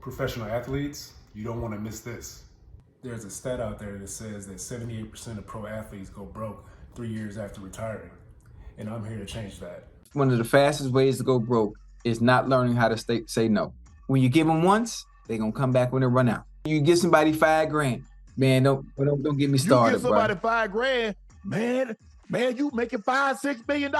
Professional athletes, you don't want to miss this. There's a stat out there that says that 78% of pro athletes go broke 3 years after retiring. And I'm here to change that. One of the fastest ways to go broke is not learning how to say no. When you give them once, they're going to come back when they run out. You give somebody $5,000, man, don't get me started, You give somebody bro. $5,000, man, you making $5-6 million.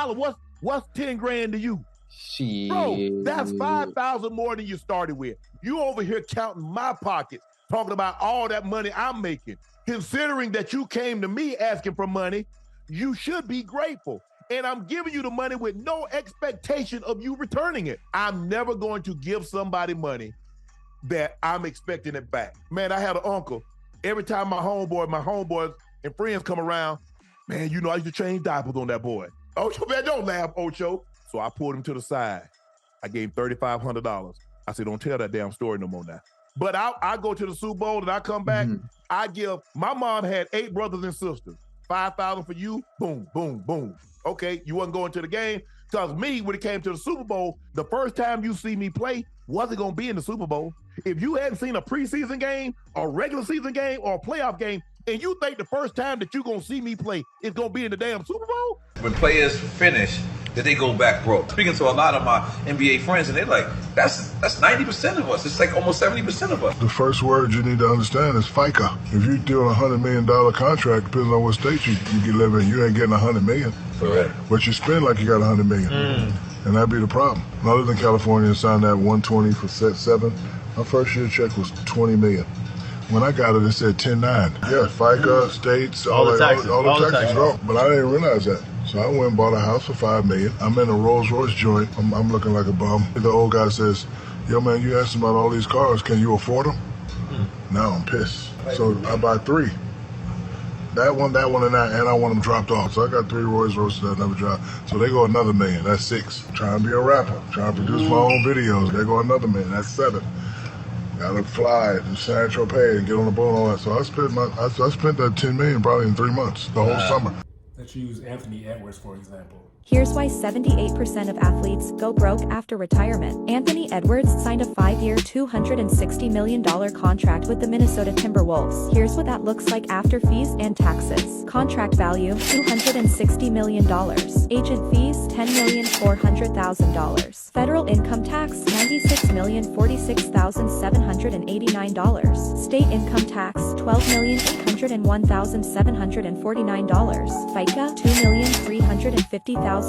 What's 10 grand to you? Shit. Bro, that's 5,000 more than you started with. You over here counting my pockets, talking about all that money I'm making. Considering that you came to me asking for money, you should be grateful. And I'm giving you the money with no expectation of you returning it. I'm never going to give somebody money that I'm expecting it back. Man, I had an uncle. Every time my homeboys and friends come around, man, you know I used to change diapers on that boy. Ocho, man, don't laugh, Ocho. So I pulled him to the side. I gave him $3,500. I said, don't tell that damn story no more now. But I go to the Super Bowl and I come back. I give, my mom had 8 brothers and sisters. 5,000 for you, boom, boom, boom. Okay, you wasn't going to the game. Because me, when it came to the Super Bowl, the first time you see me play wasn't going to be in the Super Bowl. If you hadn't seen a preseason game, a regular season game, or a playoff game, and you think the first time that you're going to see me play is going to be in the damn Super Bowl? When players finish, that they go back broke. Speaking to a lot of my NBA friends, and they're like, that's 90% of us. It's like almost 70% of us. The first word you need to understand is FICA. If you're doing a $100 million contract, depending on what state you live in, you ain't getting $100 million. Correct. But you spend like you got $100 million. And that'd be the problem. When I lived in California and signed that 120 for set 7, my first year check was $20 million. When I got it said 10-9. Yeah, FICA, states, all the taxes, bro. But I didn't realize that. So I went and bought a house for $5 million. I'm in a Rolls Royce joint. I'm looking like a bum. The old guy says, yo man, you asked about all these cars. Can you afford them? Now I'm pissed. So I buy 3. That one, and that, and I want them dropped off. So I got 3 Rolls Royces that never dropped. So they go another $1 million. That's 6. Trying to be a rapper. Trying to produce my own videos. They go another $1 million. That's 7. Gotta fly to San Tropez and get on the boat and all that. So I spent that $10 million probably in 3 months, the whole summer. Let's use Anthony Edwards, for example. Here's why 78% of athletes go broke after retirement. Anthony Edwards signed a 5-year, $260 million contract with the Minnesota Timberwolves. Here's what that looks like after fees and taxes. Contract value, $260 million. Agent fees, $10,400,000. Federal income tax, $96,046,789. State income tax, $12,801,749. FICA, $2,350,214.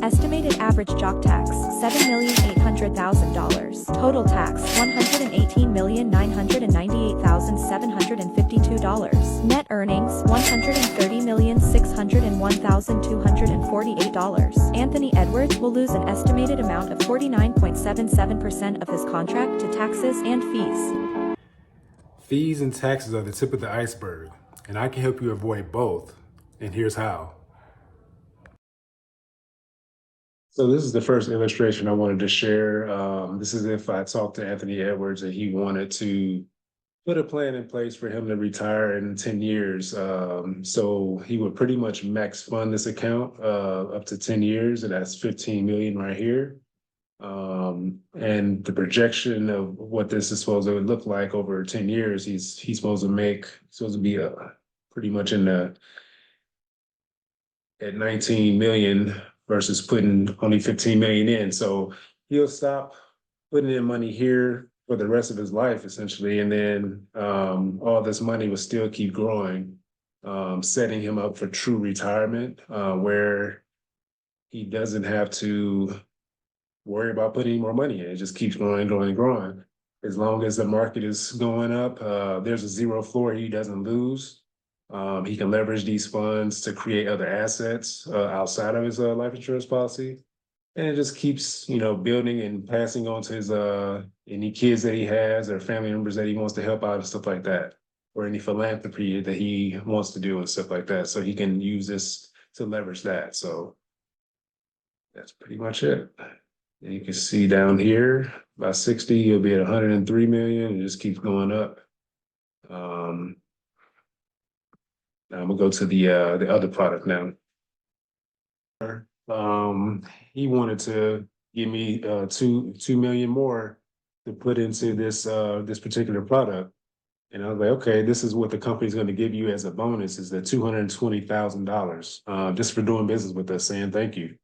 Estimated average jock tax, $7,800,000. Total tax, $118,998,752. Net earnings, $130,601,248. Anthony Edwards will lose an estimated amount of 49.77% of his contract to taxes and fees. Fees and taxes are the tip of the iceberg, and I can help you avoid both, and here's how. So this is the first illustration I wanted to share. This is if I talked to Anthony Edwards and he wanted to put a plan in place for him to retire in 10 years. So he would pretty much max fund this account up to 10 years, and that's 15 million right here. And the projection of what this is supposed to look like over 10 years, he's supposed to be pretty much at 19 million versus putting only 15 million in. So he'll stop putting in money here for the rest of his life, essentially. And then all this money will still keep growing, setting him up for true retirement, where he doesn't have to worry about putting more money in. It just keeps growing, growing, growing. As long as the market is going up, there's a zero floor he doesn't lose. He can leverage these funds to create other assets outside of his life insurance policy. And it just keeps, building and passing on to his any kids that he has or family members that he wants to help out and stuff like that, or any philanthropy that he wants to do and stuff like that. So he can use this to leverage that. So that's pretty much it. And you can see down here, by 60, you'll be at 103 million. It just keeps going up. Now I'm gonna go to the other product now. He wanted to give me 2 million more to put into this particular product. And I was like, okay, this is what the company's going to give you as a bonus is the $220,000 just for doing business with us, saying thank you.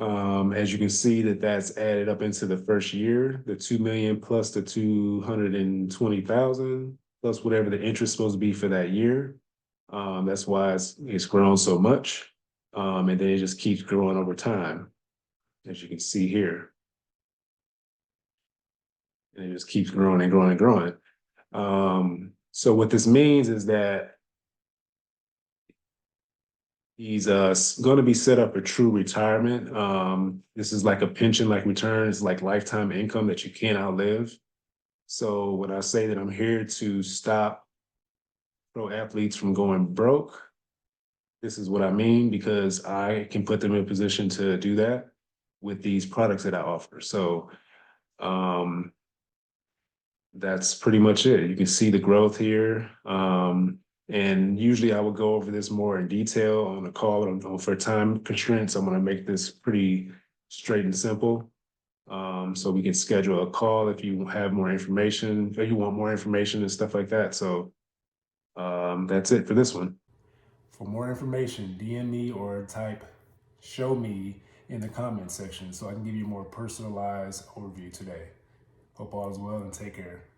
As you can see that's added up into the first year, the 2 million plus the 220,000 plus whatever the interest is supposed to be for that year. That's why it's grown so much. And then it just keeps growing over time, as you can see here. And it just keeps growing and growing and growing. So what this means is that he's going to be set up for true retirement. This is like a pension-like return. It's like lifetime income that you can't outlive. So when I say that I'm here to stop pro athletes from going broke, this is what I mean, because I can put them in a position to do that with these products that I offer. So that's pretty much it. You can see the growth here. And usually I will go over this more in detail on a call, but for time constraints, I'm going to make this pretty straight and simple. So we can schedule a call if you have more information, if you want more information and stuff like that. So that's it for this one. For more information, DM me or type "show me" in the comment section so I can give you a more personalized overview today. Hope all is well and take care.